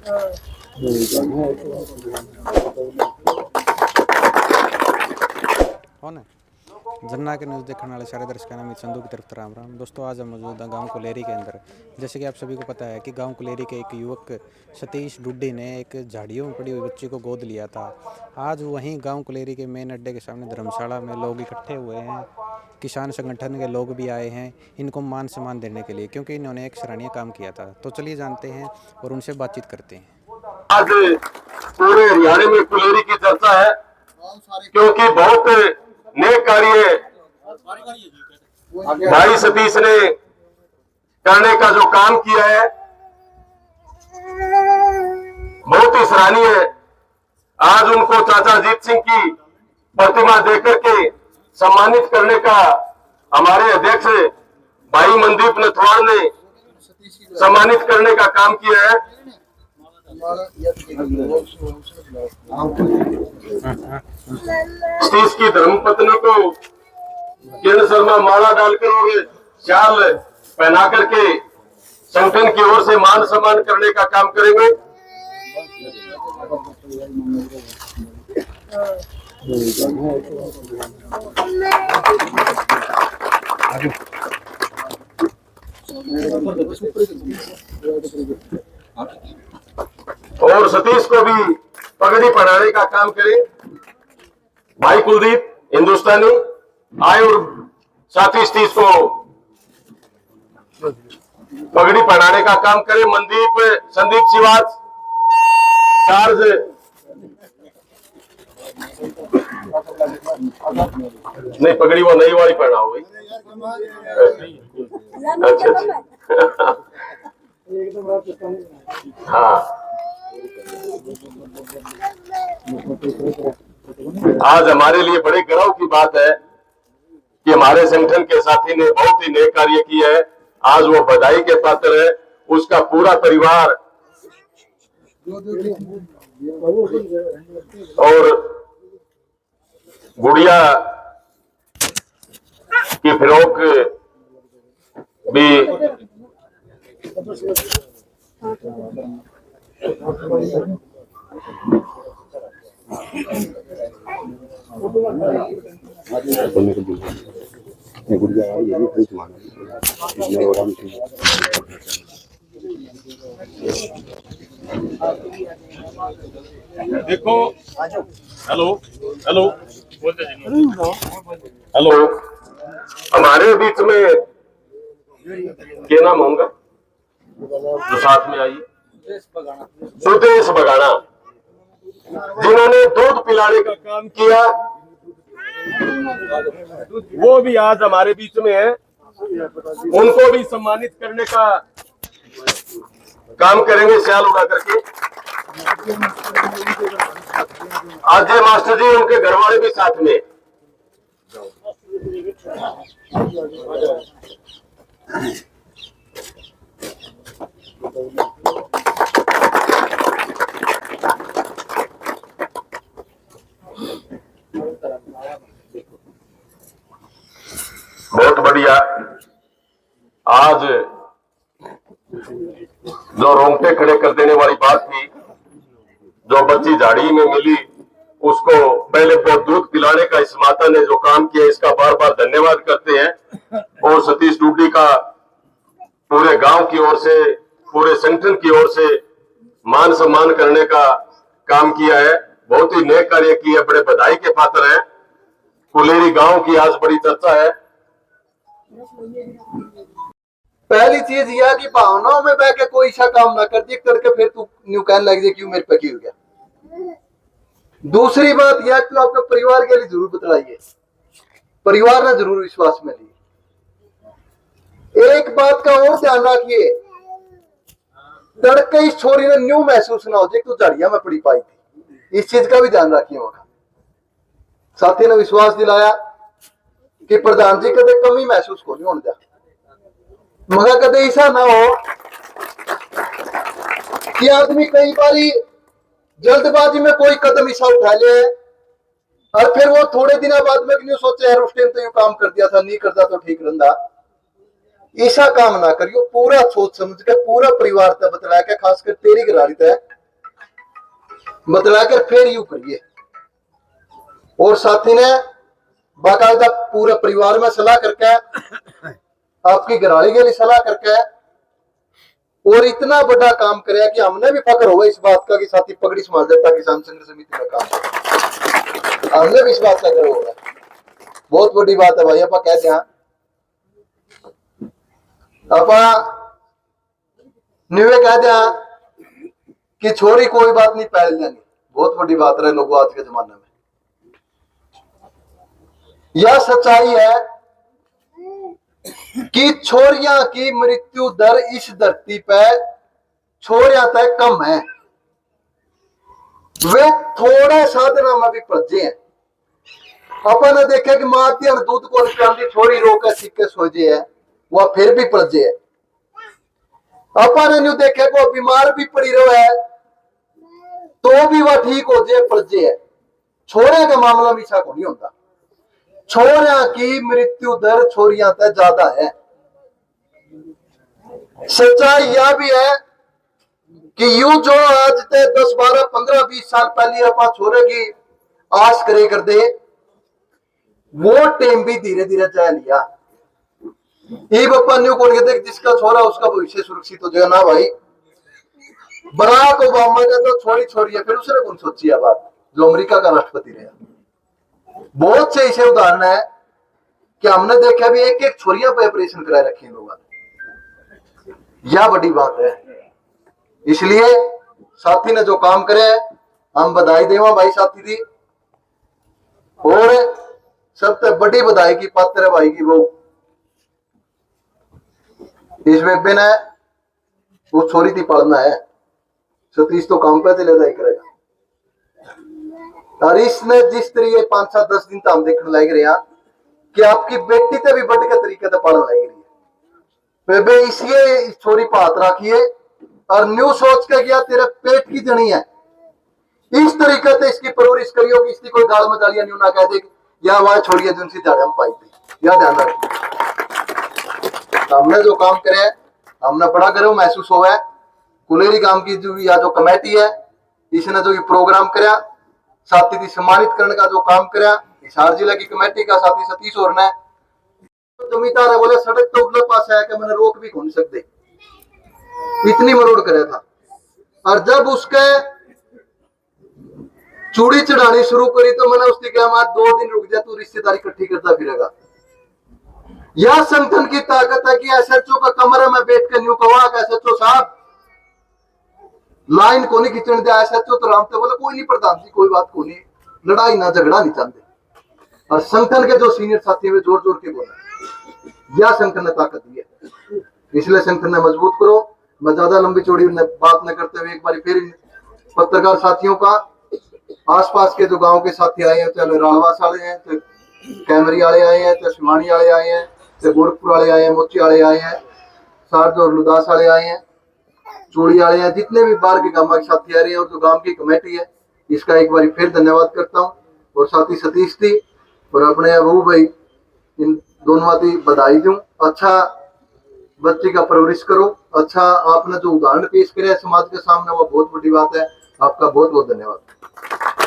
कौन है जन्ना के न्यूज़ देखने वाले सारे दर्शकों ने संधू की तरफ राम राम। दोस्तों आज हम मौजूद हैं गांव कुलेरी के अंदर। जैसे कि आप सभी को पता है कि गांव कुलेरी के एक युवक सतीश डुड्डी ने एक झाड़ियों में पड़ी हुई बच्ची को गोद लिया था। आज वहीं गांव कुलेरी के मेन अड्डे के सामने धर्मशाला में लोग इकट्ठे हुए हैं। किसान संगठन के लोग भी आए हैं इनको मान सम्मान देने के लिए, क्योंकि इन्होंने एक सराहनीय काम किया था। तो चलिए जानते हैं और उनसे बातचीत करते हैं। आज पूरे हरियाणा में कुलेरी की चर्चा है, क्योंकि बहुत नेक कार्य भाई सतीश ने करने का जो काम किया है बहुत ही सराहनीय है। आज उनको चाचा अजीत सिंह की प्रतिमा देकर के सम्मानित करने का हमारे अध्यक्ष भाई मनदीप नथवाड़ ने सम्मानित करने का काम किया है। सतीश की धर्मपत्नी को किरण शर्मा माला डालकर और शाल पहना करके संगठन की ओर से मान सम्मान करने का काम करेंगे। और सतीश को भी पगड़ी पहनाने का काम करें। भाई कुलदीप हिंदुस्तानी आए और साथी सतीश को पगड़ी पहनाने का काम करें। मनदीप संदीप शिवाज चार्ज नहीं, पगड़ी वो नई वाली पहना हो गई। अच्छा हाँ, आज हमारे लिए बड़े गर्व की बात है कि हमारे संगठन के साथी ने बहुत ही नेक कार्य किया है। आज वो बधाई के पात्र है। उसका पूरा परिवार और गुड़िया की फिरोक भी देखो। हेलो हेलो हेलो, हमारे बीच में क्या नाम होगा जो साथ में आइए, सुदेश बगाना, जिन्होंने दूध पिलाने का काम किया, वो भी आज हमारे बीच में है। उनको भी सम्मानित करने का काम करेंगे शाल उड़ा करके। अजय मास्टर जी उनके घर वाले भी साथ में। बहुत बढ़िया। आज जो रोंगटे खड़े कर देने वाली बात थी, जो बच्ची झाड़ी में मिली, उसको पहले बहुत दूध पिलाने का इस माता ने जो काम किया, इसका बार बार धन्यवाद करते हैं। और सतीश डुड्डी का पूरे गांव की ओर से, पूरे संगठन की ओर से मान सम्मान करने का काम किया है। बहुत ही नेक कार्य किया, बड़े बधाई के पात्र हैं। कुलेरी गांव की आज बड़ी चर्चा है। पहली चीज यह कि भावनाओं में बह के कोई ऐसा काम ना कर दिए करके फिर तू न्यू कहने लग जाए क्यों मेरे पे क्यों गया। दूसरी बात यह कि आपके परिवार के लिए जरूर बतलाइए, परिवार ने जरूर विश्वास में लिए। एक बात का और ध्यान रखिए, तड़के इस छोरी ने न्यू महसूस ना हो जाए तो झाड़ियां में पड़ी पाई थी, इस चीज का भी ध्यान रखिए। वहां साथी ने विश्वास दिलाया कि प्रधान जी कदे कमी महसूस को नहीं होने दिया, मगर कदे ऐसा ना हो कि आदमी कई बारी जल्दबाजी में कोई कदम ऐसा उठा ले और फिर वो थोड़े दिन बाद में क्यों सोचे यार उस टाइम तो ये काम कर दिया था, नहीं करता तो ठीक रहता। ऐसा काम ना करियो, पूरा सोच समझ के पूरा परिवार तक बतलाया के, खासकर तेरी घरारी तय बतलाकर फिर यूं करिए। और साथी ने बाकायदा पूरे परिवार में सलाह करके, आपकी घराली के लिए सलाह करके, और इतना बड़ा काम करे कि हमने भी फक्र होगा इस बात का कि साथी पगड़ी संभाल देता किसान संघर्ष समिति का काम, हमने भी इस बात का गर्व होगा। बहुत बड़ी बात है भाई। आप कहते हैं आप निवे कहते हैं कि छोरी कोई बात नहीं पहल देंगे। बहुत बड़ी बात है लोगों आज के जमाने में। यह सच्चाई है कि छोरियां की मृत्यु दर इस धरती पर छोरियां तक कम है। वे थोड़ा साधना में भी पलझे हैं। अपन देखे कि मातियां दूध को निकालती छोरी रोके सिक्के सोजे है, वह फिर भी पलझे है। अपन ने देखे को बीमार भी पड़ी रहो है तो भी वह ठीक हो जाए, पलझे है। छोरे का मामला भी ऐसा को नहीं होता। छोरियां की मृत्यु दर छोरियां तक ज्यादा है। सच्चाई यह भी है कि यूं जो आज से 10, 12, 15, 20 साल पहले आप छोरे की आस करे कर दे, वो टाइम भी धीरे धीरे जा लिया। ये बप्पा न्यू कौन कहते जिसका छोरा उसका भविष्य सुरक्षित हो जाएगा ना भाई। बराक ओबामा का तो छोरी छोरी है, फिर उसने कौन सोची है बात, जो अमेरिका का राष्ट्रपति रहा। बहुत से ऐसे उदाहरण है कि हमने देखा भी एक एक छोरियां पे ऑपरेशन कराए रखे हैं लोगों ने। यह बड़ी बात है। इसलिए साथी ने जो काम करे हम बधाई देवा भाई साथी दी। और सबसे बड़ी बधाई की पात्र है भाई की वो इस बेबे ने वो छोरी थी पढ़ना है। सतीश तो काम पे चले जाए करेगा। और इसने जिस तरीके 5, 7, 10 दिन तो हम देखने लग रहे हैं कि आपकी बेटी से भी बढ़ के तरीके से पढ़ने लग रही है। बेबे इसलिए इस छोरी पर हाथ रखिए और न्यू सोच के गया तेरे पेट की जनी है, इस तरीके से इसकी परवरिश करियो कि इसकी कोई गाल मचालिया न्यू ना कह दे या वह छोड़िए जिनसी झाड़े हम पाई थी। यह ध्यान रखिए। हमने जो काम करे हमने बड़ा गर्व महसूस हुआ है। कुलेरी गांव की जो या जो कमेटी है इसने जो ये प्रोग्राम कराया, साथी थी सम्मानित करने का जो काम कराया, हिसार जिला की कमेटी का साथी सतीश और ने जमींदार है बोले सड़क तो उगले पास है कि मैंने रोक भी घूम सकते, इतनी मरोड़ करे था। और जब उसके चूड़ी चढ़ानी शुरू करी तो मैंने उसकी कहा मैं 2 दिन रुक जा, तू रिश्तेदारी इकट्ठी करता फिरेगा। यह संगठन की ताकत है कि एसएचओ का कमरे में बैठ कर न्यू कहा एसएचओ साहब लाइन को नहीं खींचने दिया। एसएचओ तो रामते बोले कोई नहीं प्रधान जी कोई बात को नहीं, लड़ाई ना झगड़ा नहीं चाहते। और संगठन के जो सीनियर साथी है जोर जोर के बोला यह संगठन ने ताकत दी है। इसलिए संगठन ने मजबूत करो। मैं ज्यादा लंबी चौड़ी बात न करते हुए एक बार फिर पत्रकार साथियों का, आसपास के जो गांव के साथी आए हैं, चाहे राणवास वाले हैं, चाहे कैमरी वाले आए हैं, चाहे सिमानी वाले आए हैं, चाहे गोरखपुर वाले आए हैं, मोची वाले आए हैं, सार्ज और लुदास वाले आए हैं, चूड़ी वाले हैं, जितने भी बाहर के गांव के साथी आ रहे हैं और जो गांव की कमेटी है इसका एक बार फिर धन्यवाद करता हूँ। और साथी सतीश थी और अपने अबू भाई इन दोनों की बधाई दूं। अच्छा बच्चे का परवरिश करो। अच्छा आपने जो उदाहरण पेश किया समाज के सामने वो बहुत बड़ी बात है। आपका बहुत बहुत धन्यवाद।